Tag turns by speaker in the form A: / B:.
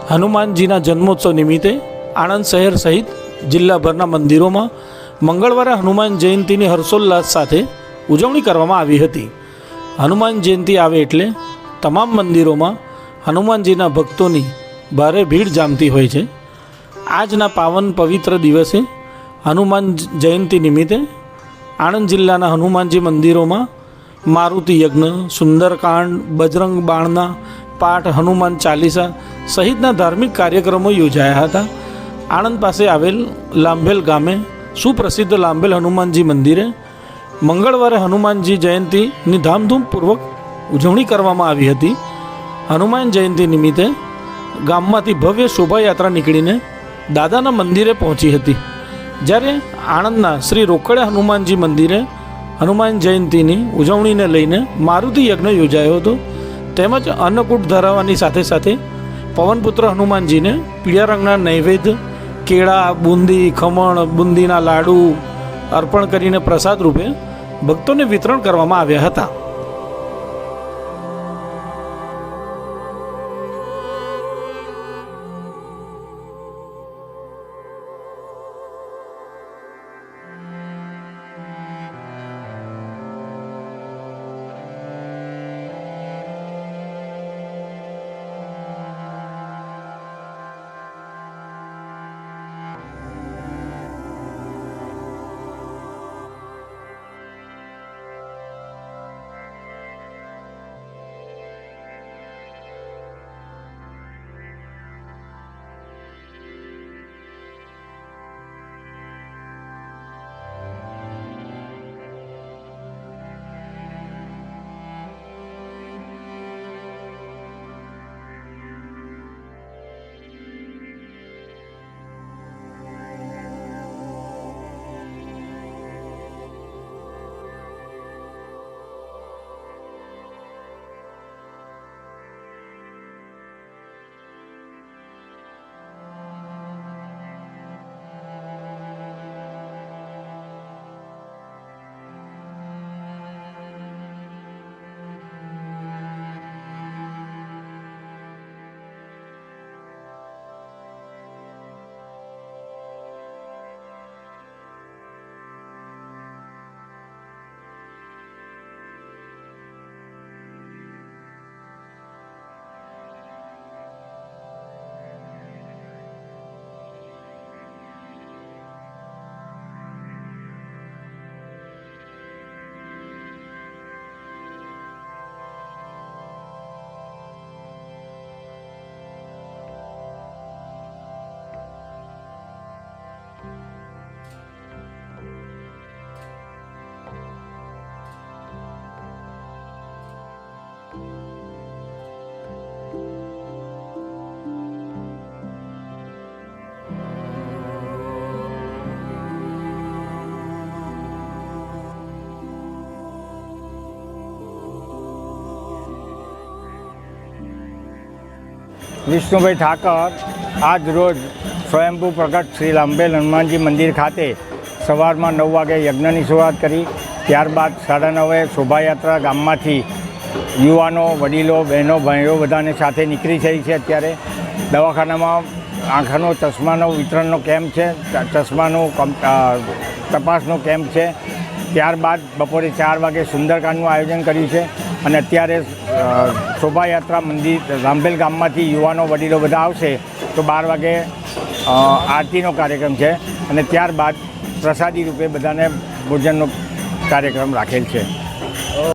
A: હનુમાનજીના જન્મોત્સવ નિમિત્તે આણંદ શહેર સહિત જિલ્લાભરના મંદિરોમાં મંગળવારે હનુમાન જયંતીની હર્ષોલ્લાસ સાથે ઉજવણી કરવામાં આવી હતી. હનુમાન જયંતિ આવે એટલે તમામ મંદિરોમાં હનુમાનજીના ભક્તોની ભારે ભીડ જામતી હોય છે. આજના પાવન પવિત્ર દિવસે હનુમાન જયંતિ નિમિત્તે આણંદ જિલ્લાના હનુમાનજી મંદિરોમાં મારુતિ યજ્ઞ, સુંદરકાંડ, બજરંગ બાણના પાઠ, હનુમાન ચાલીસા સહિતના ધાર્મિક કાર્યક્રમો યોજાયા હતા. આણંદ પાસે આવેલ લાંભેલ ગામે સુપ્રસિદ્ધ લાંભેલ હનુમાનજી મંદિરે મંગળવારે હનુમાનજી જયંતિની ધામધૂમપૂર્વક ઉજવણી કરવામાં આવી હતી. હનુમાન જયંતિ નિમિત્તે ગામમાંથી ભવ્ય શોભાયાત્રા નીકળીને દાદાના મંદિરે પહોંચી હતી. જ્યારે આણંદના શ્રી રોકડિયા હનુમાનજી મંદિરે હનુમાન જયંતિની ઉજવણીને લઈને મારુતિ યજ્ઞ યોજાયો હતો. તેમજ અન્નકૂટ ધરાવવાની સાથે સાથે પવનપુત્ર હનુમાનજીને પીળા રંગના નૈવેદ્ય, કેળા, બુંદી, ખમણ, બુંદીના લાડુ અર્પણ કરીને પ્રસાદ રૂપે ભક્તોને વિતરણ કરવામાં આવ્યા હતા.
B: વિષ્ણુભાઈ ઠાકર આજ રોજ સ્વયંભૂ પ્રગટ શ્રી લાંભેલ હનુમાનજી મંદિર ખાતે સવારમાં 9 વાગે યજ્ઞની શરૂઆત કરી. ત્યારબાદ 9:30 શોભાયાત્રા ગામમાંથી યુવાનો, વડીલો, બહેનો, ભાઈઓ બધાને સાથે નીકળી થઈ છે. અત્યારે દવાખાનામાં આંખનો ચશ્માનો વિતરણનો કેમ્પ છે, ચશ્માનો તપાસનો કેમ્પ છે. ત્યારબાદ બપોરે 4 વાગે સુંદરકાંડનું આયોજન કર્યું છે અને અત્યારે શોભાયાત્રા મંદિર લાંભેલ ગામમાંથી યુવાનો, વડીલો બધા આવશે તો 12 વાગે આરતીનો કાર્યક્રમ છે અને ત્યારબાદ પ્રસાદી રૂપે બધાને ભોજનનો કાર્યક્રમ રાખેલ છે.